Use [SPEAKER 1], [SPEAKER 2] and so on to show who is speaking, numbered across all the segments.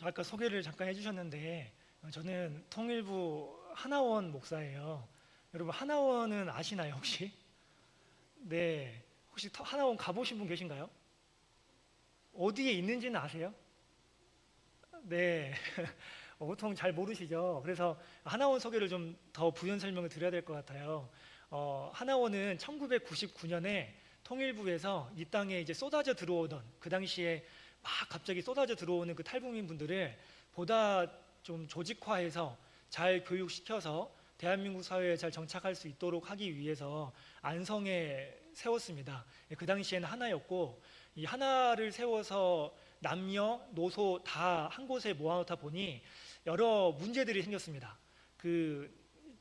[SPEAKER 1] 아까 소개를 잠깐 해주셨는데 저는 통일부 하나원 목사예요. 여러분 하나원은 아시나요 혹시? 네, 혹시 하나원 가보신 분 계신가요? 어디에 있는지는 아세요? 네, 보통 잘 모르시죠. 그래서 하나원 소개를 좀 더 부연 설명을 드려야 될 것 같아요. 하나원은 1999년에 통일부에서 이 땅에 이제 쏟아져 들어오던 그 당시에 막 갑자기 쏟아져 들어오는 그 탈북민 분들을 보다 좀 조직화해서 잘 교육시켜서 대한민국 사회에 잘 정착할 수 있도록 하기 위해서 안성에 세웠습니다. 그 당시에는 하나였고 이 하나를 세워서 남녀, 노소 다 한 곳에 모아놓다 보니 여러 문제들이 생겼습니다. 그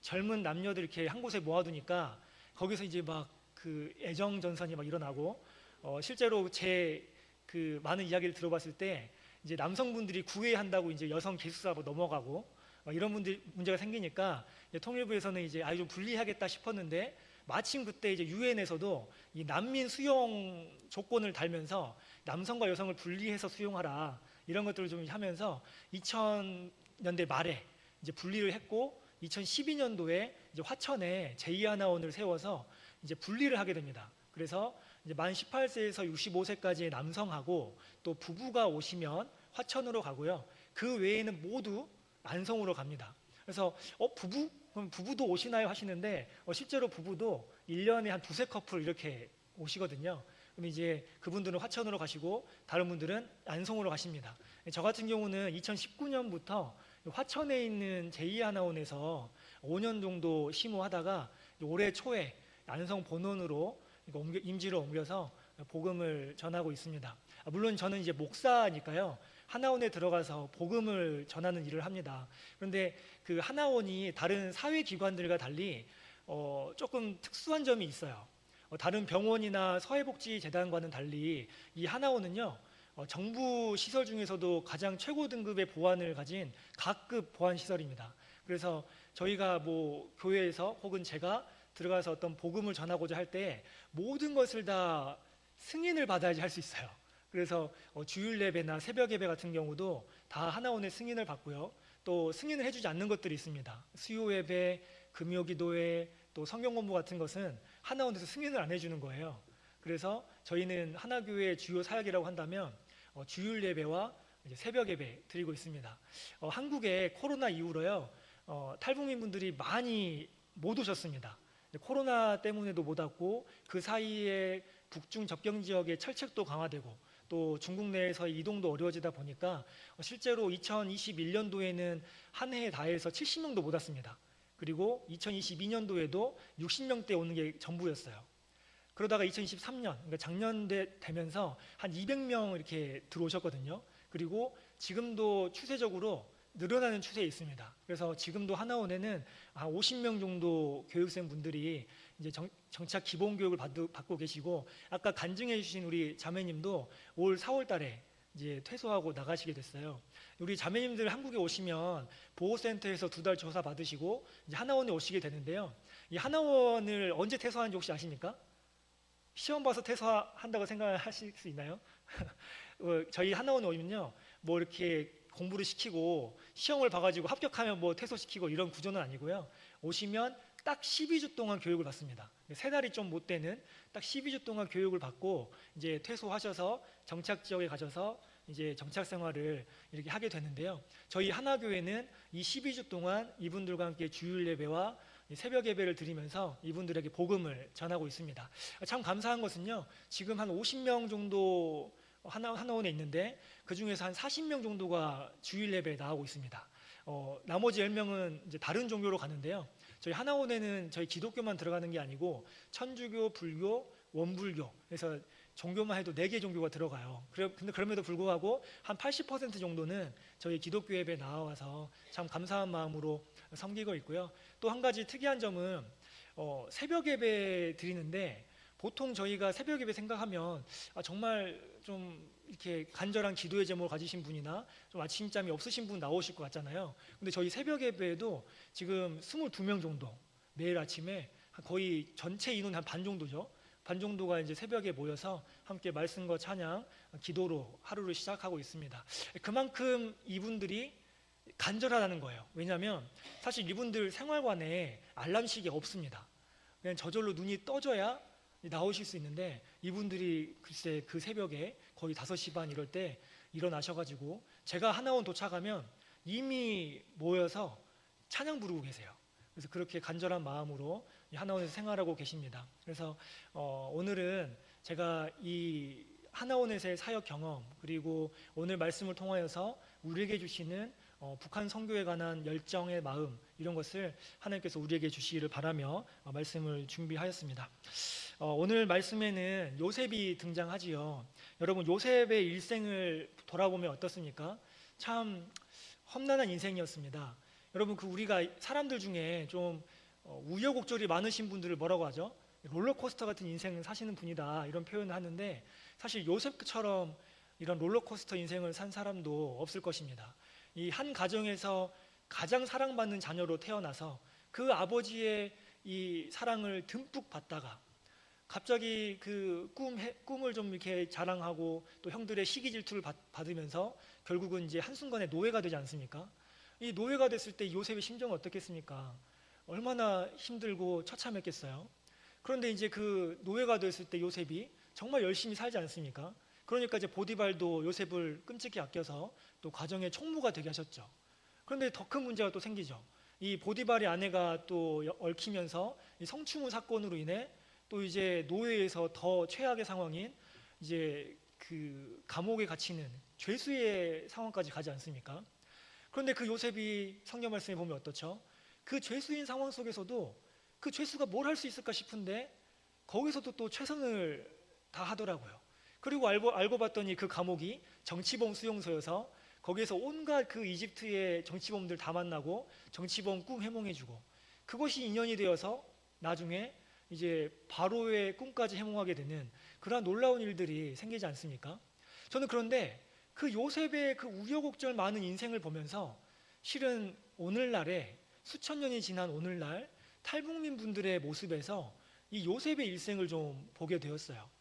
[SPEAKER 1] 젊은 남녀들 이렇게 한 곳에 모아두니까 거기서 이제 막 그 애정 전선이 막 일어나고 실제로 제 그 많은 이야기를 들어봤을 때 이제 남성분들이 구애한다고 이제 여성 기숙사로 넘어가고 이런 문제가 생기니까 이제 통일부에서는 이제 아예 좀 분리하겠다 싶었는데 마침 그때 이제 유엔에서도 이 난민 수용 조건을 달면서 남성과 여성을 분리해서 수용하라 이런 것들을 좀 하면서 2000년대 말에 이제 분리를 했고 2012년도에 이제 화천에 제2하나원을 세워서 이제 분리를 하게 됩니다. 그래서 이제 만 18세에서 65세까지의 남성하고 또 부부가 오시면 화천으로 가고요. 그 외에는 모두 안성으로 갑니다. 그래서 부부? 그럼 부부도 오시나요? 하시는데 실제로 부부도 1년에 한 두세 커플 이렇게 오시거든요. 그럼 이제 그분들은 화천으로 가시고 다른 분들은 안성으로 가십니다. 저 같은 경우는 2019년부터 화천에 있는 제2하나원에서 5년 정도 심호하다가 올해 초에 안성 본원으로 임지로 옮겨서 복음을 전하고 있습니다. 물론 저는 이제 목사니까요. 하나원에 들어가서 복음을 전하는 일을 합니다. 그런데 그 하나원이 다른 사회기관들과 달리 조금 특수한 점이 있어요. 다른 병원이나 사회복지재단과는 달리 이 하나원은요, 정부 시설 중에서도 가장 최고 등급의 보안을 가진 각급 보안 시설입니다. 그래서 저희가 뭐 교회에서 혹은 제가 들어가서 어떤 복음을 전하고자 할 때 모든 것을 다 승인을 받아야지 할 수 있어요. 그래서 주일 예배나 새벽 예배 같은 경우도 다 하나원의 승인을 받고요. 또 승인을 해주지 않는 것들이 있습니다. 수요 예배, 금요 기도회, 또 성경 공부 같은 것은 하나원에서 승인을 안 해주는 거예요. 그래서 저희는 하나교회의 주요 사역이라고 한다면 주일 예배와 이제 새벽 예배 드리고 있습니다. 한국에 코로나 이후로요, 탈북민 분들이 많이 못 오셨습니다. 코로나 때문에도 못 왔고 그 사이에 북중 접경 지역의 철책도 강화되고 또 중국 내에서의 이동도 어려워지다 보니까 실제로 2021년도에는 한 해에 다해서 70명도 못 왔습니다. 그리고 2022년도에도 60명대 오는 게 전부였어요. 그러다가 2023년, 그러니까 작년 되면서 한 200명 이렇게 들어오셨거든요. 그리고 지금도 추세적으로 늘어나는 추세에 있습니다. 그래서 지금도 하나원에는 한 50명 정도 교육생 분들이 이제 정착 기본 교육을 받고 계시고, 아까 간증해 주신 우리 자매님도 올 4월 달에 이제 퇴소하고 나가시게 됐어요. 우리 자매님들 한국에 오시면 보호센터에서 2달 조사 받으시고 이제 하나원에 오시게 되는데요. 이 하나원을 언제 퇴소하는지 혹시 아십니까? 시험 봐서 퇴소한다고 생각하실 수 있나요? 저희 하나원에 오면요, 뭐 이렇게 공부를 시키고 시험을 봐가지고 합격하면 뭐 퇴소시키고 이런 구조는 아니고요. 오시면 딱 12주 동안 교육을 받습니다. 3달이 좀 못 되는 딱 12주 동안 교육을 받고 이제 퇴소하셔서 정착 지역에 가셔서 이제 정착 생활을 이렇게 하게 되는데요. 저희 하나교회는 이 12주 동안 이분들과 함께 주일 예배와 새벽 예배를 드리면서 이분들에게 복음을 전하고 있습니다. 참 감사한 것은요, 지금 한 50명 정도 하나원에 있는데 그 중에서 한 40명 정도가 주일 예배에 나오고 있습니다. 나머지 10명은 이제 다른 종교로 가는데요. 저희 하나원에는 저희 기독교만 들어가는 게 아니고 천주교, 불교, 원불교, 그래서 종교만 해도 4개 종교가 들어가요. 근데 그럼에도 불구하고 한 80% 정도는 저희 기독교 예배에 나와서 참 감사한 마음으로 섬기고 있고요. 또 한 가지 특이한 점은 새벽 예배 드리는데, 보통 저희가 새벽 예배 생각하면 정말 좀 이렇게 간절한 기도의 제목을 가지신 분이나 좀 아침잠이 없으신 분 나오실 것 같잖아요. 근데 저희 새벽 예배에도 지금 22명 정도 매일 아침에 거의 전체 인원 한 반 정도죠. 반 정도가 이제 새벽에 모여서 함께 말씀과 찬양, 기도로 하루를 시작하고 있습니다. 그만큼 이분들이 간절하다는 거예요. 왜냐하면 사실 이분들 생활관에 알람식이 없습니다. 그냥 저절로 눈이 떠져야 나오실 수 있는데, 이분들이 글쎄 그 새벽에 거의 5시 반 이럴 때 일어나셔가지고 제가 하나원 도착하면 이미 모여서 찬양 부르고 계세요. 그래서 그렇게 간절한 마음으로 하나원에서 생활하고 계십니다. 그래서 오늘은 제가 이 하나원에서의 사역 경험, 그리고 오늘 말씀을 통하여서 우리에게 주시는 북한 선교에 관한 열정의 마음, 이런 것을 하나님께서 우리에게 주시기를 바라며 말씀을 준비하였습니다. 오늘 말씀에는 요셉이 등장하지요. 여러분, 요셉의 일생을 돌아보면 어떻습니까? 참 험난한 인생이었습니다. 여러분, 우리가 사람들 중에 좀 우여곡절이 많으신 분들을 뭐라고 하죠? 롤러코스터 같은 인생을 사시는 분이다, 이런 표현을 하는데, 사실 요셉처럼 이런 롤러코스터 인생을 산 사람도 없을 것입니다. 이 한 가정에서 가장 사랑받는 자녀로 태어나서 그 아버지의 이 사랑을 듬뿍 받다가 갑자기 그 꿈을 좀 이렇게 자랑하고 또 형들의 시기 질투를 받으면서 결국은 이제 한순간에 노예가 되지 않습니까? 이 노예가 됐을 때 요셉의 심정은 어떻겠습니까? 얼마나 힘들고 처참했겠어요. 그런데 이제 그 노예가 됐을 때 요셉이 정말 열심히 살지 않습니까? 그러니까 이제 보디발도 요셉을 끔찍히 아껴서 또 가정의 총무가 되게 하셨죠. 그런데 더 큰 문제가 또 생기죠. 이 보디발의 아내가 또 얽히면서 이 성추문 사건으로 인해 또 이제 노예에서 더 최악의 상황인 이제 그 감옥에 갇히는 죄수의 상황까지 가지 않습니까? 그런데 그 요셉이 성경 말씀에 보면 어떻죠? 그 죄수인 상황 속에서도 그 죄수가 뭘 할 수 있을까 싶은데 거기서도 또 최선을 다하더라고요. 그리고 알고 봤더니 그 감옥이 정치범 수용소여서 거기에서 온갖 그 이집트의 정치범들 다 만나고 정치범 꿈 해몽해주고, 그것이 인연이 되어서 나중에 이제 바로의 꿈까지 해몽하게 되는 그러한 놀라운 일들이 생기지 않습니까? 저는 그런데 그 요셉의 그 우여곡절 많은 인생을 보면서 실은 오늘날에 수천 년이 지난 오늘날 탈북민 분들의 모습에서 이 요셉의 일생을 좀 보게 되었어요.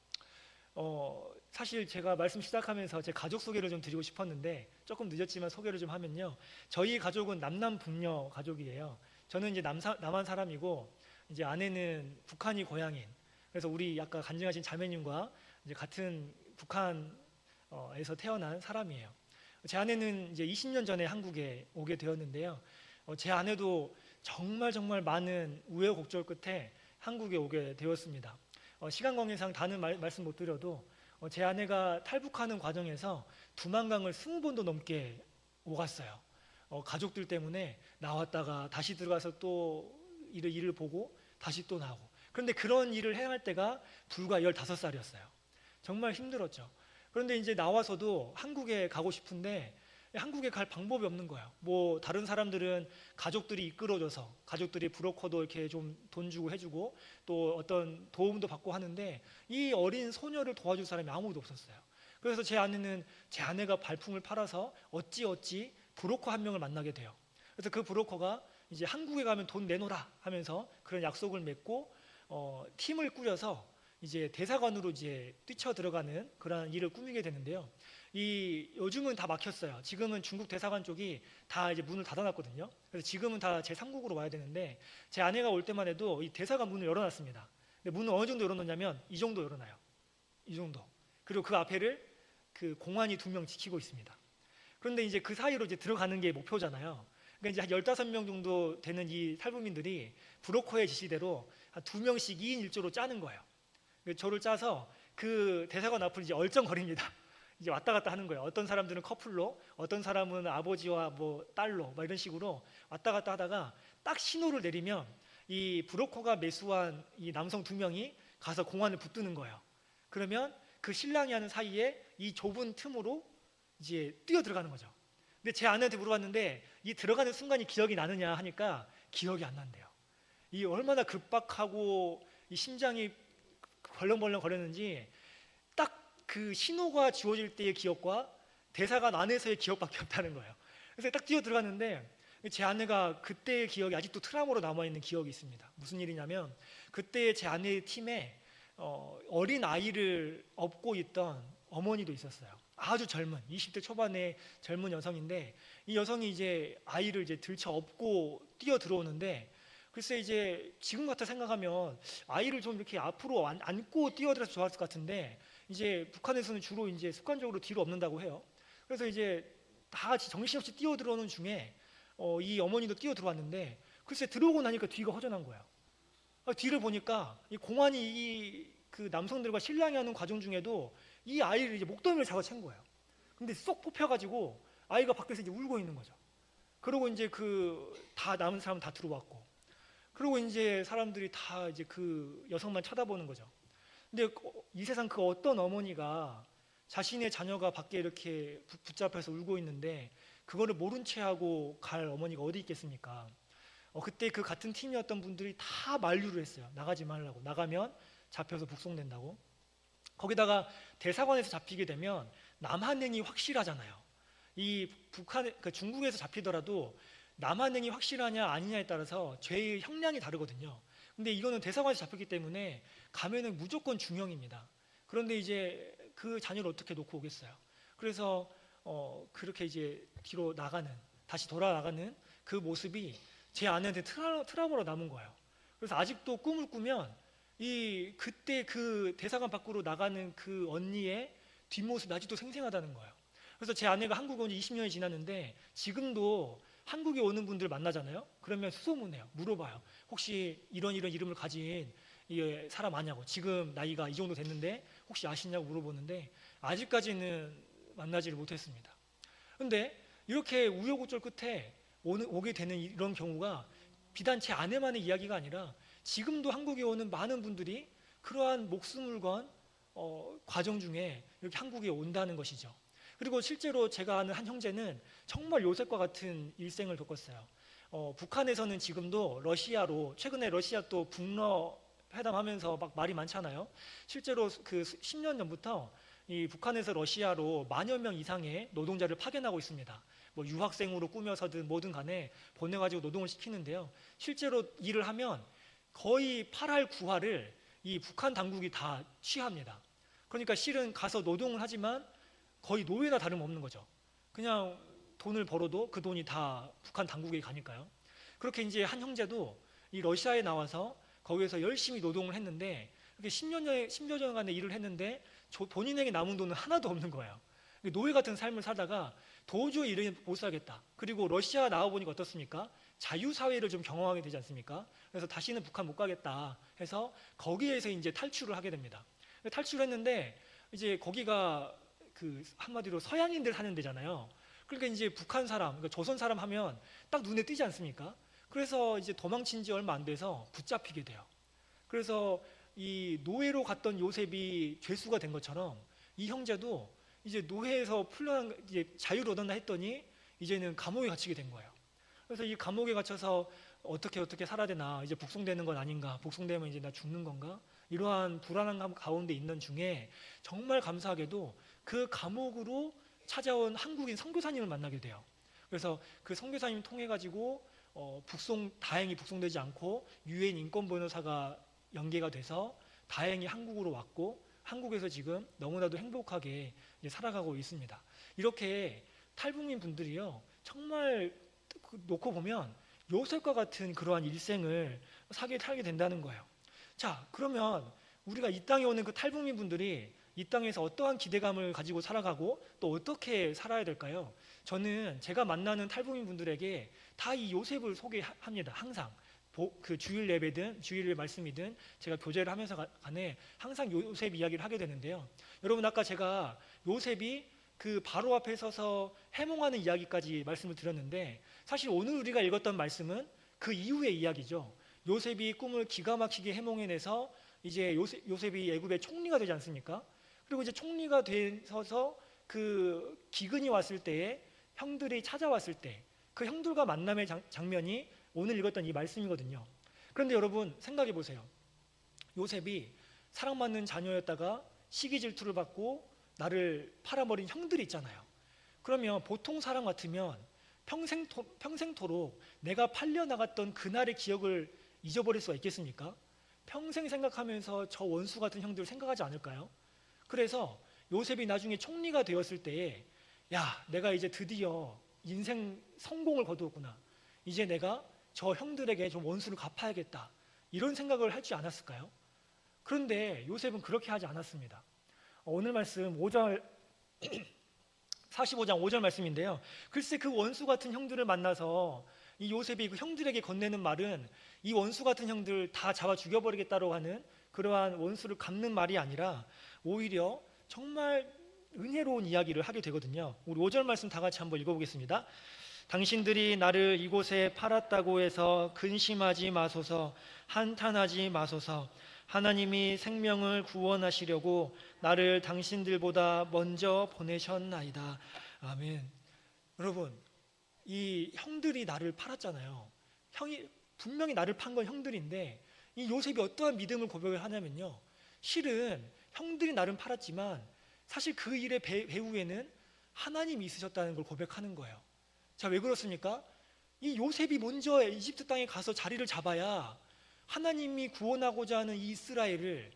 [SPEAKER 1] 사실 제가 말씀 시작하면서 제 가족 소개를 좀 드리고 싶었는데 조금 늦었지만 소개를 좀 하면요, 저희 가족은 남남북녀 가족이에요. 저는 이제 남한 사람이고 이제 아내는 북한이 고향인, 그래서 우리 아까 간증하신 자매님과 이제 같은 북한에서 태어난 사람이에요. 제 아내는 이제 20년 전에 한국에 오게 되었는데요. 제 아내도 정말 많은 우여곡절 끝에 한국에 오게 되었습니다. 시간 관계상 다는 말씀 못 드려도 제 아내가 탈북하는 과정에서 두만강을 20번도 넘게 오갔어요. 가족들 때문에 나왔다가 다시 들어가서 또 일을 보고 다시 또 나오고. 그런데 그런 일을 해야 할 때가 불과 15살이었어요. 정말 힘들었죠. 그런데 이제 나와서도 한국에 가고 싶은데 한국에 갈 방법이 없는 거예요. 뭐 다른 사람들은 가족들이 이끌어줘서, 가족들이 브로커도 이렇게 좀 돈 주고 해주고 또 어떤 도움도 받고 하는데 이 어린 소녀를 도와줄 사람이 아무도 없었어요. 그래서 제 아내는 제 아내가 발품을 팔아서 어찌 브로커 한 명을 만나게 돼요. 그래서 그 브로커가 이제 한국에 가면 돈 내놓으라 하면서 그런 약속을 맺고 팀을 꾸려서 이제 대사관으로 이제 뛰쳐 들어가는 그런 일을 꾸미게 되는데요. 요즘은 다 막혔어요. 지금은 중국 대사관 쪽이 다 이제 문을 닫아놨거든요. 그래서 지금은 다 제3국으로 와야 되는데 제 아내가 올 때만 해도 이 대사관 문을 열어놨습니다. 근데 문을 어느 정도 열어놓냐면 이 정도 열어놔요. 이 정도. 그리고 그 앞에를 그 공안이 2명 지키고 있습니다. 그런데 이제 그 사이로 이제 들어가는 게 목표잖아요. 그러니까 이제 한 15명 정도 되는 이 탈북민들이 브로커의 지시대로 한 2명씩 2인 1조로 짜는 거예요. 저를 짜서 그 대사관 앞을 이제 얼쩡거립니다. 이제 왔다 갔다 하는 거예요. 어떤 사람들은 커플로, 어떤 사람은 아버지와 뭐 딸로, 막 이런 식으로 왔다 갔다 하다가 딱 신호를 내리면 이 브로커가 매수한 이 남성 2명이 가서 공안을 붙드는 거예요. 그러면 그 신랑이 하는 사이에 이 좁은 틈으로 이제 뛰어 들어가는 거죠. 근데 제 아내한테 물어봤는데 이 들어가는 순간이 기억이 나느냐 하니까 기억이 안 난대요. 이 얼마나 급박하고 이 심장이 벌렁벌렁 거렸는지 딱 그 신호가 주어질 때의 기억과 대사관 안에서의 기억밖에 없다는 거예요. 그래서 딱 뛰어 들어갔는데 제 아내가 그때의 기억이 아직도 트라우마로 남아있는 기억이 있습니다. 무슨 일이냐면 그때 제 아내의 팀에 어린 아이를 업고 있던 어머니도 있었어요. 아주 젊은 20대 초반의 젊은 여성인데 이 여성이 이제 아이를 이제 들쳐 업고 뛰어 들어오는데 글쎄 이제 지금 같아 생각하면 아이를 좀 이렇게 앞으로 안고 뛰어들어서 좋았을 것 같은데 이제 북한에서는 주로 이제 습관적으로 뒤로 업는다고 해요. 그래서 이제 다 같이 정신없이 뛰어 들어오는 중에 이 어머니도 뛰어 들어왔는데 글쎄 들어오고 나니까 뒤가 허전한 거예요. 뒤를 보니까 이 공안이 그 남성들과 실랑이하는 과정 중에도 이 아이를 이제 목덜미를 잡아챈 거예요. 근데 쏙 뽑혀가지고 아이가 밖에서 이제 울고 있는 거죠. 그러고 이제 그 다 남은 사람 다 들어왔고, 그리고 이제 사람들이 다 이제 그 여성만 쳐다보는 거죠. 근데 이 세상 그 어떤 어머니가 자신의 자녀가 밖에 이렇게 붙잡혀서 울고 있는데 그거를 모른 채 하고 갈 어머니가 어디 있겠습니까? 그때 그 같은 팀이었던 분들이 다 만류를 했어요. 나가지 말라고. 나가면 잡혀서 북송된다고. 거기다가 대사관에서 잡히게 되면 남한행이 확실하잖아요. 이 중국에서 잡히더라도 남한행이 확실하냐 아니냐에 따라서 죄의 형량이 다르거든요. 근데 이거는 대사관에서 잡혔기 때문에 가면은 무조건 중형입니다. 그런데 이제 그 자녀를 어떻게 놓고 오겠어요? 그래서 그렇게 이제 뒤로 나가는, 다시 돌아나가는 그 모습이 제 아내한테 트라우마로 남은 거예요. 그래서 아직도 꿈을 꾸면 그때 그 대사관 밖으로 나가는 그 언니의 뒷모습이 아직도 생생하다는 거예요. 그래서 제 아내가 한국에 온 지 20년이 지났는데 지금도 한국에 오는 분들 만나잖아요. 그러면 수소문해요. 물어봐요. 혹시 이런 이름을 가진 이 사람 아냐고. 지금 나이가 이 정도 됐는데 혹시 아시냐고 물어보는데 아직까지는 만나지를 못했습니다. 근데 이렇게 우여곡절 끝에 오게 되는 이런 경우가 비단 제 아내만의 이야기가 아니라 지금도 한국에 오는 많은 분들이 그러한 목숨을 건 과정 중에 이렇게 한국에 온다는 것이죠. 그리고 실제로 제가 아는 한 형제는 정말 요셉과 같은 일생을 겪었어요. 북한에서는 지금도 러시아로, 최근에 러시아 또 북러 회담하면서 막 말이 많잖아요. 실제로 그 10년 전부터 이 북한에서 러시아로 10,000여 명 이상의 노동자를 파견하고 있습니다. 뭐 유학생으로 꾸며서든 뭐든 간에 보내가지고 노동을 시키는데요. 실제로 일을 하면 거의 8할 9할을 이 북한 당국이 다 취합니다. 그러니까 실은 가서 노동을 하지만 거의 노예나 다름없는 거죠. 그냥 돈을 벌어도 그 돈이 다 북한 당국에 가니까요. 그렇게 이제 한 형제도 이 러시아에 나와서 거기에서 열심히 노동을 했는데 이렇게 10여 년간의 일을 했는데 본인에게 남은 돈은 하나도 없는 거예요. 노예 같은 삶을 살다가 도저히 일을 못 살겠다. 그리고 러시아 나와보니까 어떻습니까? 자유사회를 좀 경험하게 되지 않습니까? 그래서 다시는 북한 못 가겠다 해서 거기에서 이제 탈출을 하게 됩니다. 탈출을 했는데 이제 거기가 그 한마디로 서양인들 사는 데잖아요. 그러니까 이제 북한 사람, 그러니까 조선 사람 하면 딱 눈에 띄지 않습니까? 그래서 이제 도망친 지 얼마 안 돼서 붙잡히게 돼요. 그래서 이 노예로 갔던 요셉이 죄수가 된 것처럼 이 형제도 이제 노예에서 풀려난 이제 자유를 얻었나 했더니 이제는 감옥에 갇히게 된 거예요. 그래서 이 감옥에 갇혀서 어떻게 살아야 되나, 이제 북송되는 건 아닌가, 북송되면 이제 나 죽는 건가, 이러한 불안한 가운데 있는 중에 정말 감사하게도 그 감옥으로 찾아온 한국인 선교사님을 만나게 돼요. 그래서 그 선교사님 통해 가지고 다행히 북송되지 않고 유엔 인권 변호사가 연계가 돼서 다행히 한국으로 왔고 한국에서 지금 너무나도 행복하게 살아가고 있습니다. 이렇게 탈북민 분들이요 정말 놓고 보면 요셉과 같은 그러한 일생을 살게 된다는 거예요. 자, 그러면 우리가 이 땅에 오는 그 탈북민 분들이 이 땅에서 어떠한 기대감을 가지고 살아가고 또 어떻게 살아야 될까요? 저는 제가 만나는 탈북민 분들에게 다 이 요셉을 소개합니다. 항상 그 주일 예배든 주일 말씀이든 제가 교제를 하면서 간에 항상 요셉 이야기를 하게 되는데요. 여러분 아까 제가 요셉이 그 바로 앞에 서서 해몽하는 이야기까지 말씀을 드렸는데 사실 오늘 우리가 읽었던 말씀은 그 이후의 이야기죠. 요셉이 꿈을 기가 막히게 해몽해내서 이제 요셉이 애굽의 총리가 되지 않습니까? 그리고 이제 총리가 되셔서 그 기근이 왔을 때에 형들이 찾아왔을 때 그 형들과 만남의 장면이 오늘 읽었던 이 말씀이거든요. 그런데 여러분 생각해 보세요. 요셉이 사랑받는 자녀였다가 시기 질투를 받고 나를 팔아버린 형들이 있잖아요. 그러면 보통 사람 같으면 평생토록 내가 팔려나갔던 그날의 기억을 잊어버릴 수가 있겠습니까? 평생 생각하면서 저 원수 같은 형들을 생각하지 않을까요? 그래서 요셉이 나중에 총리가 되었을 때에 야, 내가 이제 드디어 인생 성공을 거두었구나. 이제 내가 저 형들에게 좀 원수를 갚아야겠다. 이런 생각을 할지 않았을까요? 그런데 요셉은 그렇게 하지 않았습니다. 오늘 말씀 5절 45장 5절 말씀인데요. 글쎄 그 원수 같은 형들을 만나서 이 요셉이 그 형들에게 건네는 말은 이 원수 같은 형들 다 잡아 죽여버리겠다고 하는 그러한 원수를 갚는 말이 아니라 오히려 정말 은혜로운 이야기를 하게 되거든요. 우리 5절 말씀 다 같이 한번 읽어보겠습니다. 당신들이 나를 이곳에 팔았다고 해서 근심하지 마소서, 한탄하지 마소서. 하나님이 생명을 구원하시려고 나를 당신들보다 먼저 보내셨나이다. 아멘. 여러분, 이 형들이 나를 팔았잖아요. 형이 분명히 나를 판 건 형들인데 이 요셉이 어떠한 믿음을 고백을 하냐면요, 실은 형들이 나를 팔았지만 사실 그 일의 배후에는 하나님이 있으셨다는 걸 고백하는 거예요. 자, 왜 그렇습니까? 이 요셉이 먼저 이집트 땅에 가서 자리를 잡아야 하나님이 구원하고자 하는 이 이스라엘을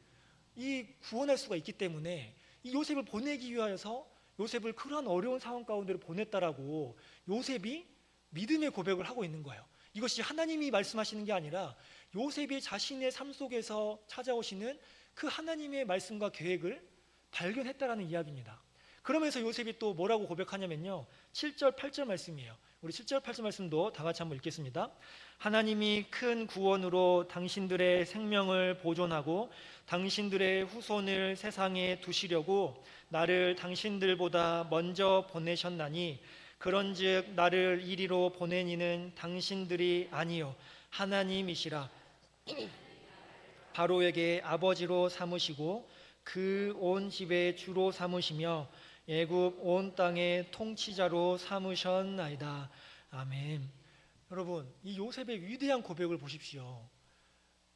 [SPEAKER 1] 구원할 수가 있기 때문에 이 요셉을 보내기 위하여서 요셉을 그러한 어려운 상황 가운데로 보냈다라고 요셉이 믿음의 고백을 하고 있는 거예요. 이것이 하나님이 말씀하시는 게 아니라 요셉이 자신의 삶 속에서 찾아오시는 그 하나님의 말씀과 계획을 발견했다라는 이야기입니다. 그러면서 요셉이 또 뭐라고 고백하냐면요, 7절 8절 말씀이에요. 우리 7절 8절 말씀도 다 같이 한번 읽겠습니다. 하나님이 큰 구원으로 당신들의 생명을 보존하고 당신들의 후손을 세상에 두시려고 나를 당신들보다 먼저 보내셨나니 그런즉 나를 이리로 보낸 이는 당신들이 아니요 하나님이시라. 바로에게 아버지로 삼으시고 그 온 집의 주로 삼으시며 애굽 온 땅의 통치자로 삼으셨나이다. 아멘. 여러분, 이 요셉의 위대한 고백을 보십시오.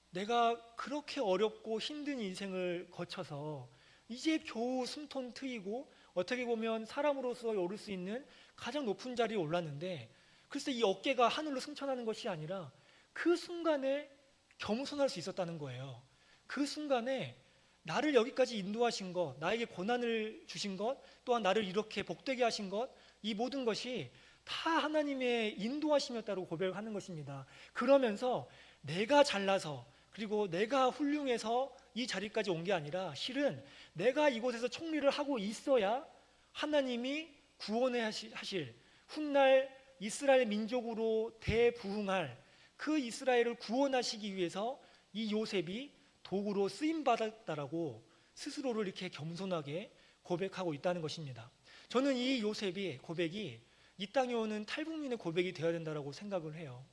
[SPEAKER 1] 내가 그렇게 어렵고 힘든 인생을 거쳐서 이제 겨우 숨통 트이고 어떻게 보면 사람으로서 오를 수 있는 가장 높은 자리에 올랐는데, 글쎄 이 어깨가 하늘로 승천하는 것이 아니라 그 순간에 겸손할 수 있었다는 거예요. 그 순간에 나를 여기까지 인도하신 것, 나에게 고난을 주신 것, 또한 나를 이렇게 복되게 하신 것, 이 모든 것이 다 하나님의 인도하심이었다고 고백을 하는 것입니다. 그러면서 내가 잘나서 그리고 내가 훌륭해서 이 자리까지 온 게 아니라 실은 내가 이곳에서 총리를 하고 있어야 하나님이 구원하실 훗날 이스라엘 민족으로 대부흥할 그 이스라엘을 구원하시기 위해서 이 요셉이 도구로 쓰임받았다라고 스스로를 이렇게 겸손하게 고백하고 있다는 것입니다. 저는 이 요셉의 고백이 이 땅에 오는 탈북민의 고백이 되어야 된다고 생각을 해요.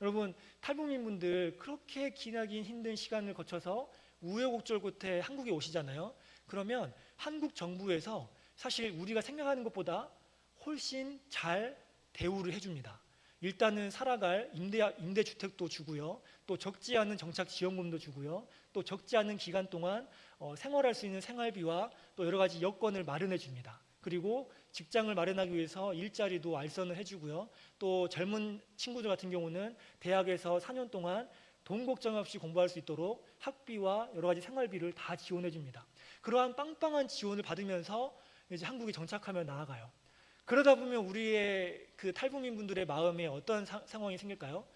[SPEAKER 1] 여러분, 탈북민 분들 그렇게 기나긴 힘든 시간을 거쳐서 우여곡절 끝에 한국에 오시잖아요. 그러면 한국 정부에서 사실 우리가 생각하는 것보다 훨씬 잘 대우를 해줍니다. 일단은 살아갈 임대주택도 주고요, 또 적지 않은 정착지원금도 주고요, 또 적지 않은 기간 동안 생활할 수 있는 생활비와 또 여러 가지 여건을 마련해 줍니다. 그리고 직장을 마련하기 위해서 일자리도 알선을 해주고요, 또 젊은 친구들 같은 경우는 대학에서 4년 동안 돈 걱정 없이 공부할 수 있도록 학비와 여러 가지 생활비를 다 지원해 줍니다. 그러한 빵빵한 지원을 받으면서 이제 한국에 정착하며 나아가요. 그러다 보면 우리의 그 탈북민 분들의 마음에 어떤 상황이 생길까요?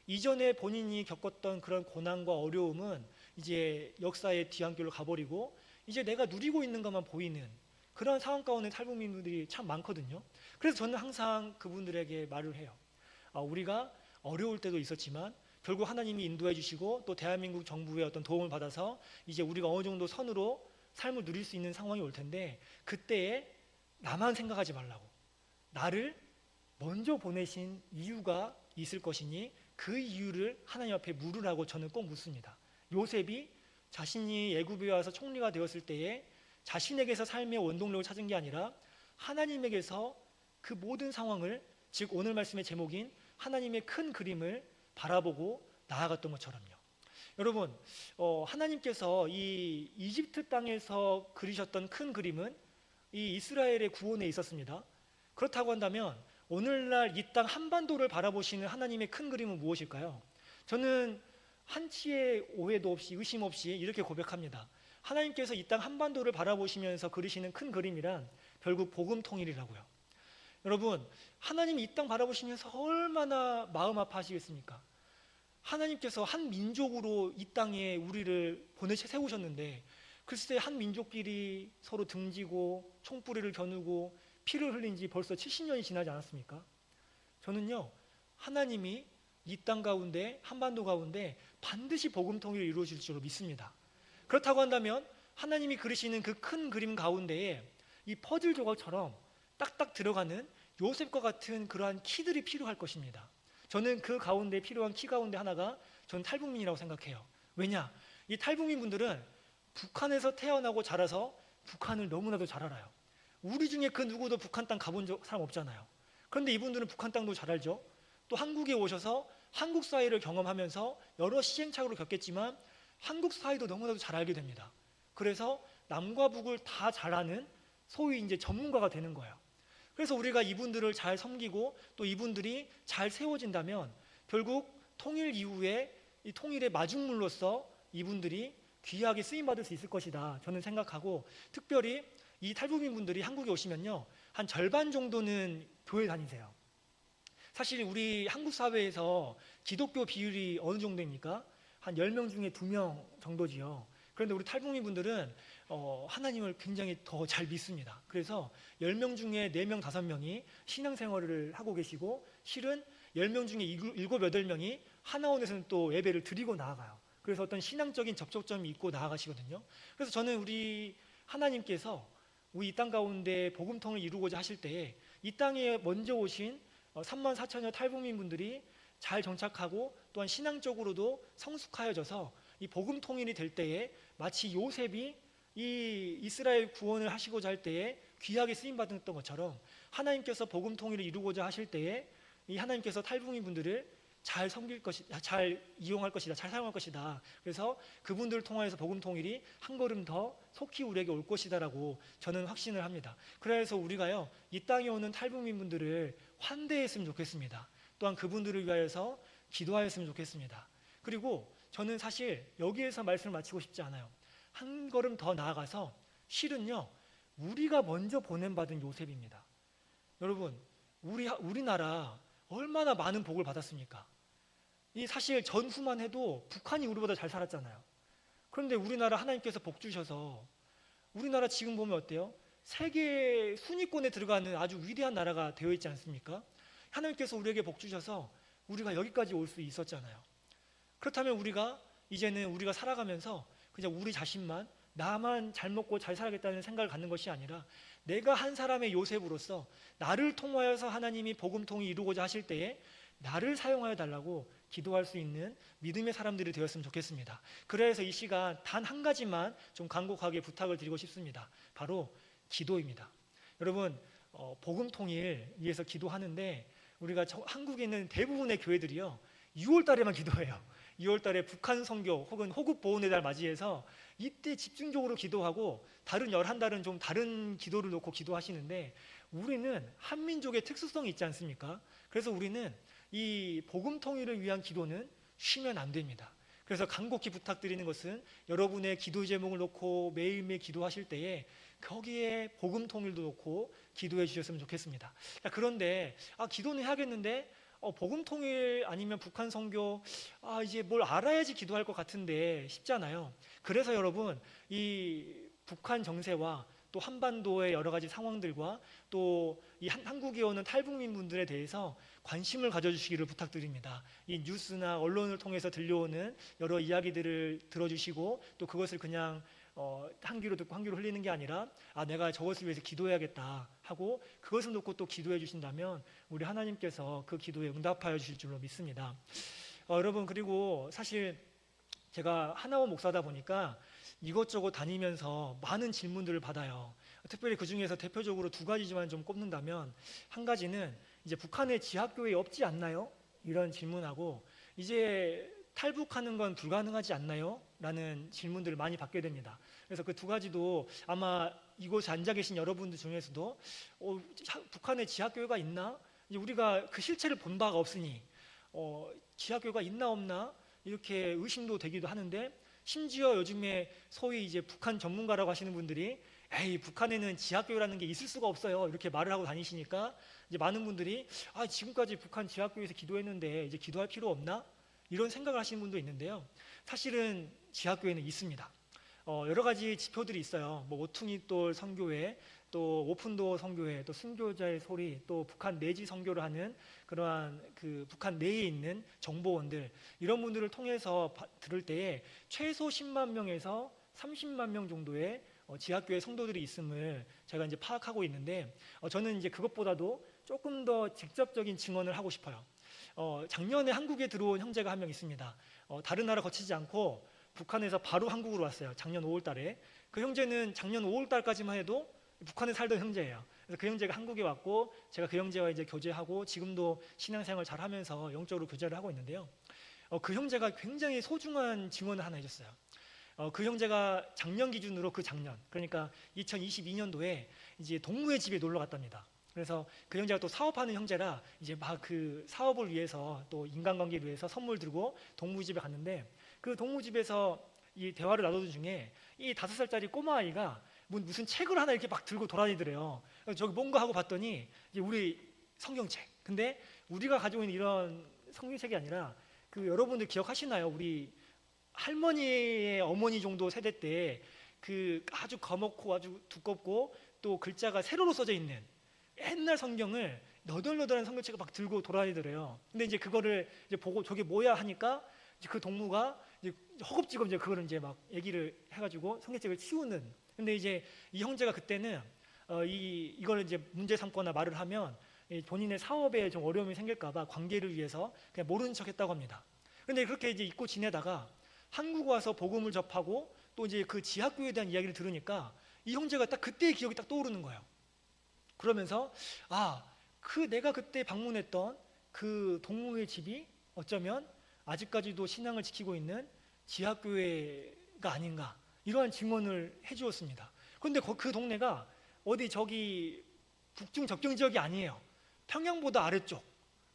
[SPEAKER 1] 이전에 본인이 겪었던 그런 고난과 어려움은 이제 역사의 뒤안길로 가버리고 이제 내가 누리고 있는 것만 보이는 그런 상황 가운데 탈북민 분들이 참 많거든요. 그래서 저는 항상 그분들에게 말을 해요. 우리가 어려울 때도 있었지만 결국 하나님이 인도해 주시고 또 대한민국 정부의 어떤 도움을 받아서 이제 우리가 어느 정도 선으로 삶을 누릴 수 있는 상황이 올 텐데, 그때에 나만 생각하지 말라고, 나를 먼저 보내신 이유가 있을 것이니 그 이유를 하나님 앞에 물으라고 저는 꼭 묻습니다. 요셉이 자신이 애굽에 와서 총리가 되었을 때에 자신에게서 삶의 원동력을 찾은 게 아니라 하나님에게서 그 모든 상황을, 즉 오늘 말씀의 제목인 하나님의 큰 그림을 바라보고 나아갔던 것처럼요. 여러분, 하나님께서 이 이집트 땅에서 그리셨던 큰 그림은 이 이스라엘의 구원에 있었습니다. 그렇다고 한다면 오늘날 이 땅 한반도를 바라보시는 하나님의 큰 그림은 무엇일까요? 저는 한치의 오해도 없이 의심 없이 이렇게 고백합니다. 하나님께서 이 땅 한반도를 바라보시면서 그리시는 큰 그림이란 결국 복음 통일이라고요. 여러분, 하나님이 이 땅 바라보시면서 얼마나 마음 아파하시겠습니까? 하나님께서 한 민족으로 이 땅에 우리를 세우셨는데 글쎄 한 민족끼리 서로 등지고 총뿌리를 겨누고 피를 흘린 지 벌써 70년이 지나지 않았습니까? 저는요, 하나님이 이 땅 가운데, 한반도 가운데 반드시 복음 통일을 이루어질 줄로 믿습니다. 그렇다고 한다면 하나님이 그리시는 그 큰 그림 가운데에 이 퍼즐 조각처럼 딱딱 들어가는 요셉과 같은 그러한 키들이 필요할 것입니다. 저는 그 가운데 필요한 키 가운데 하나가 저는 탈북민이라고 생각해요. 왜냐? 이 탈북민 분들은 북한에서 태어나고 자라서 북한을 너무나도 잘 알아요. 우리 중에 그 누구도 북한 땅 가본 사람 없잖아요. 그런데 이분들은 북한 땅도 잘 알죠. 또 한국에 오셔서 한국 사회를 경험하면서 여러 시행착오를 겪겠지만 한국 사회도 너무나도 잘 알게 됩니다. 그래서 남과 북을 다 잘 아는 소위 이제 전문가가 되는 거예요. 그래서 우리가 이분들을 잘 섬기고 또 이분들이 잘 세워진다면 결국 통일 이후에 이 통일의 마중물로서 이분들이 귀하게 쓰임받을 수 있을 것이다 저는 생각하고, 특별히 이 탈북민 분들이 한국에 오시면요, 한 절반 정도는 교회 다니세요. 사실 우리 한국 사회에서 기독교 비율이 어느 정도입니까? 한 10명 중에 2명 정도지요. 그런데 우리 탈북민 분들은 하나님을 굉장히 더 잘 믿습니다. 그래서 10명 중에 4명, 5명이 신앙생활을 하고 계시고, 실은 10명 중에 7, 8명이 하나원에서는 또 예배를 드리고 나아가요. 그래서 어떤 신앙적인 접촉점이 있고 나아가시거든요. 그래서 저는 우리 하나님께서 우리 이 땅 가운데 복음통을 이루고자 하실 때에 이 땅에 먼저 오신 3만 4천여 탈북민 분들이 잘 정착하고 또한 신앙적으로도 성숙하여져서 이 복음 통일이 될 때에 마치 요셉이 이 이스라엘 구원을 하시고자 할 때에 귀하게 쓰임 받았던 것처럼 하나님께서 복음 통일을 이루고자 하실 때에 이 하나님께서 탈북민 분들을 잘 섬길 것이다, 잘 이용할 것이다, 잘 사용할 것이다. 그래서 그분들을 통하여서 복음 통일이 한 걸음 더 속히 우리에게 올 것이다라고 저는 확신을 합니다. 그래서 우리가요, 이 땅에 오는 탈북민 분들을 환대했으면 좋겠습니다. 또한 그분들을 위하여서 기도하였으면 좋겠습니다. 그리고 저는 사실 여기에서 말씀을 마치고 싶지 않아요. 한 걸음 더 나아가서 실은요, 우리가 먼저 보냄받은 요셉입니다. 여러분, 우리나라 얼마나 많은 복을 받았습니까? 이 사실 전후만 해도 북한이 우리보다 잘 살았잖아요. 그런데 우리나라 하나님께서 복 주셔서 우리나라 지금 보면 어때요? 세계 순위권에 들어가는 아주 위대한 나라가 되어 있지 않습니까? 하나님께서 우리에게 복 주셔서 우리가 여기까지 올 수 있었잖아요. 그렇다면 이제는 우리가 살아가면서 그냥 우리 자신만, 나만 잘 먹고 잘 살아야겠다는 생각을 갖는 것이 아니라 내가 한 사람의 요셉으로서 나를 통하여서 하나님이 복음통이 이루고자 하실 때에 나를 사용하여 달라고 기도할 수 있는 믿음의 사람들이 되었으면 좋겠습니다. 그래서 이 시간 단 한 가지만 좀 간곡하게 부탁을 드리고 싶습니다. 바로 기도입니다. 여러분, 복음통일 위해서 기도하는데 우리가 한국에 있는 대부분의 교회들이요, 6월 달에만 기도해요. 6월 달에 북한 선교 혹은 호국 보훈의 달 맞이해서 이때 집중적으로 기도하고 다른 11달은 좀 다른 기도를 놓고 기도하시는데, 우리는 한민족의 특수성이 있지 않습니까? 그래서 우리는 이 복음 통일을 위한 기도는 쉬면 안 됩니다. 그래서 간곡히 부탁드리는 것은 여러분의 기도 제목을 놓고 매일매일 기도하실 때에 거기에 복음 통일도 놓고 기도해 주셨으면 좋겠습니다. 그런데 기도는 해야겠는데 복음 통일 아니면 북한 선교 이제 뭘 알아야지 기도할 것 같은데 쉽잖아요. 그래서 여러분, 이 북한 정세와 또 한반도의 여러 가지 상황들과 또 이 한국에 오는 탈북민 분들에 대해서 관심을 가져주시기를 부탁드립니다. 이 뉴스나 언론을 통해서 들려오는 여러 이야기들을 들어주시고 또 그것을 그냥 한 귀로 듣고 한 귀로 흘리는 게 아니라 내가 저것을 위해서 기도해야겠다 하고 그것을 놓고 또 기도해 주신다면 우리 하나님께서 그 기도에 응답하여 주실 줄로 믿습니다. 여러분, 그리고 사실 제가 하나원 목사다 보니까 이것저것 다니면서 많은 질문들을 받아요. 특별히 그 중에서 대표적으로 2가지만 좀 꼽는다면, 한 가지는 이제 북한에 지하교회 없지 않나요? 이런 질문하고, 이제 탈북하는 건 불가능하지 않나요? 라는 질문들을 많이 받게 됩니다. 그래서 그 2가지도 아마 이곳에 앉아 계신 여러분들 중에서도 북한에 지하교회가 있나? 이제 우리가 그 실체를 본 바가 없으니 지하교회가 있나 없나? 이렇게 의심도 되기도 하는데, 심지어 요즘에 소위 이제 북한 전문가라고 하시는 분들이 에이, 북한에는 지하교회라는 게 있을 수가 없어요, 이렇게 말을 하고 다니시니까 이제 많은 분들이 지금까지 북한 지하교회에서 기도했는데 이제 기도할 필요 없나? 이런 생각을 하시는 분도 있는데요. 사실은 지하교회는 있습니다. 여러 가지 지표들이 있어요. 뭐 오퉁이돌 선교회, 또 오픈도어 선교회, 또 순교자의 소리, 또 북한 내지 선교를 하는 그러한 그 북한 내에 있는 정보원들, 이런 분들을 통해서 들을 때에 최소 10만 명에서 30만 명 정도의 지하교회 성도들이 있음을 제가 이제 파악하고 있는데, 저는 이제 그것보다도 조금 더 직접적인 증언을 하고 싶어요. 작년에 한국에 들어온 형제가 한 명 있습니다. 다른 나라 거치지 않고 북한에서 바로 한국으로 왔어요. 작년 5월 달에. 그 형제는 작년 5월 달까지만 해도 북한에 살던 형제예요. 그래서 그 형제가 한국에 왔고, 제가 그 형제와 이제 교제하고 지금도 신앙생활 잘 하면서 영적으로 교제를 하고 있는데요. 그 형제가 굉장히 소중한 증언을 하나 해줬어요. 그 형제가 작년 기준으로, 그 작년, 그러니까 2022년도에 이제 동무의 집에 놀러 갔답니다. 그래서 그 형제가 또 사업하는 형제라 이제 막 그 사업을 위해서, 또 인간관계를 위해서 선물 들고 동무 집에 갔는데, 그 동무 집에서 이 대화를 나누던 중에 이 5살짜리 꼬마 아이가 무슨 책을 하나 이렇게 막 들고 돌아다니더래요. 저기 뭔가 하고 봤더니 이제 우리 성경책. 근데 우리가 가지고 있는 이런 성경책이 아니라, 그 여러분들 기억하시나요? 우리 할머니의 어머니 정도 세대 때 그 아주 거먹고 아주 두껍고 또 글자가 세로로 써져 있는 옛날 성경을, 너덜너덜한 성경책을 막 들고 돌아다니더래요. 근데 이제 그거를 이제 보고 저게 뭐야 하니까 이제 그 동무가 이제 허겁지겁 이제 그거를 이제 막 얘기를 해가지고 성경책을 치우는. 근데 이제 이 형제가 그때는 이걸 이제 문제 삼거나 말을 하면 본인의 사업에 좀 어려움이 생길까봐 관계를 위해서 그냥 모르는 척했다고 합니다. 근데 그렇게 이제 잊고 지내다가 한국 와서 복음을 접하고 또 이제 그 지하교회에 대한 이야기를 들으니까 이 형제가 딱 그때의 기억이 딱 떠오르는 거예요. 그러면서 그 내가 그때 방문했던 그 동무의 집이 어쩌면 아직까지도 신앙을 지키고 있는 지하교회가 아닌가, 이러한 증언을 해주었습니다. 그런데 그 동네가 어디 저기 북중 접경 지역이 아니에요. 평양보다 아래쪽,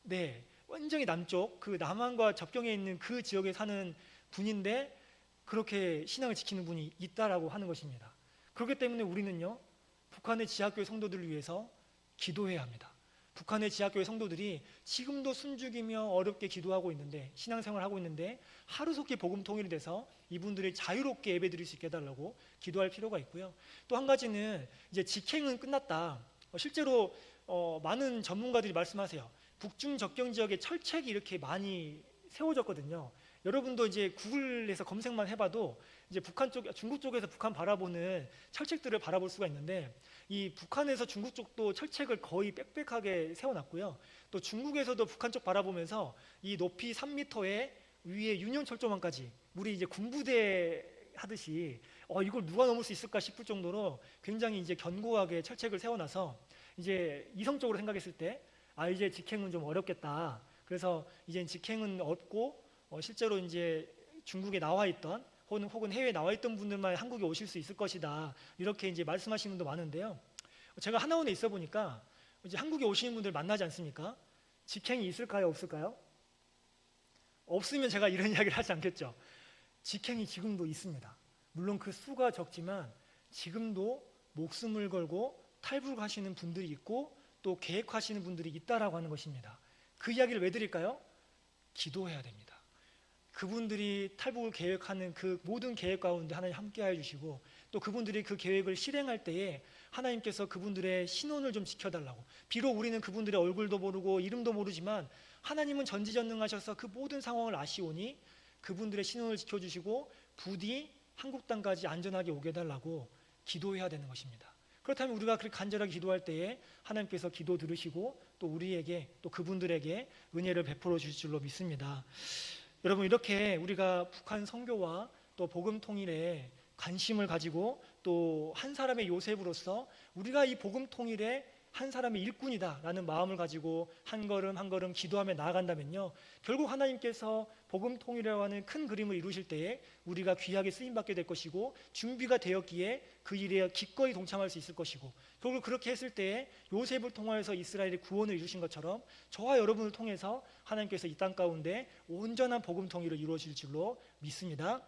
[SPEAKER 1] 네, 완전히 남쪽, 그 남한과 접경에 있는 그 지역에 사는 분인데 그렇게 신앙을 지키는 분이 있다라고 하는 것입니다. 그렇기 때문에 우리는요, 북한의 지하교회 성도들을 위해서 기도해야 합니다. 북한의 지하교회 성도들이 지금도 숨죽이며 어렵게 기도하고 있는데, 신앙생활을 하고 있는데, 하루속히 복음 통일이 돼서 이분들이 자유롭게 예배드릴 수 있게 해달라고 기도할 필요가 있고요. 또 한 가지는 이제 직행은 끝났다. 실제로 많은 전문가들이 말씀하세요. 북중 접경 지역에 철책이 이렇게 많이 세워졌거든요. 여러분도 이제 구글에서 검색만 해봐도 이제 북한 쪽, 중국 쪽에서 북한 바라보는 철책들을 바라볼 수가 있는데, 이 북한에서 중국 쪽도 철책을 거의 빽빽하게 세워놨고요. 또 중국에서도 북한 쪽 바라보면서 이 높이 3m에 위에 유념철조망까지, 우리 이제 군부대 하듯이 이걸 누가 넘을 수 있을까 싶을 정도로 굉장히 이제 견고하게 철책을 세워놔서, 이제 이성적으로 생각했을 때 이제 직행은 좀 어렵겠다. 그래서 이제 직행은 없고 실제로 이제 중국에 나와 있던 혹은 해외에 나와 있던 분들만 한국에 오실 수 있을 것이다, 이렇게 이제 말씀하시는 분도 많은데요. 제가 하나원에 있어 보니까 이제 한국에 오시는 분들 만나지 않습니까? 직행이 있을까요, 없을까요? 없으면 제가 이런 이야기를 하지 않겠죠. 직행이 지금도 있습니다. 물론 그 수가 적지만 지금도 목숨을 걸고 탈북하시는 분들이 있고 또 계획하시는 분들이 있다라고 하는 것입니다. 그 이야기를 왜 드릴까요? 기도해야 됩니다. 그분들이 탈북을 계획하는 그 모든 계획 가운데 하나님 함께하여 주시고, 또 그분들이 그 계획을 실행할 때에 하나님께서 그분들의 신원을 좀 지켜달라고. 비록 우리는 그분들의 얼굴도 모르고 이름도 모르지만 하나님은 전지전능하셔서 그 모든 상황을 아시오니 그분들의 신원을 지켜주시고 부디 한국 땅까지 안전하게 오게 해달라고 기도해야 되는 것입니다. 그렇다면 우리가 그렇게 간절하게 기도할 때에 하나님께서 기도 들으시고 또 우리에게, 또 그분들에게 은혜를 베풀어 주실 줄로 믿습니다. 여러분, 이렇게 우리가 북한 선교와 또 복음 통일에 관심을 가지고 또 한 사람의 요셉으로서 우리가 이 복음 통일에 한 사람의 일꾼이다라는 마음을 가지고 한 걸음 한 걸음 기도하며 나아간다면요, 결국 하나님께서 복음 통일이라고 하는 큰 그림을 이루실 때에 우리가 귀하게 쓰임받게 될 것이고, 준비가 되었기에 그 일에 기꺼이 동참할 수 있을 것이고, 결국 그렇게 했을 때에 요셉을 통하여서 이스라엘의 구원을 이루신 것처럼 저와 여러분을 통해서 하나님께서 이 땅 가운데 온전한 복음 통일을 이루어질 줄로 믿습니다.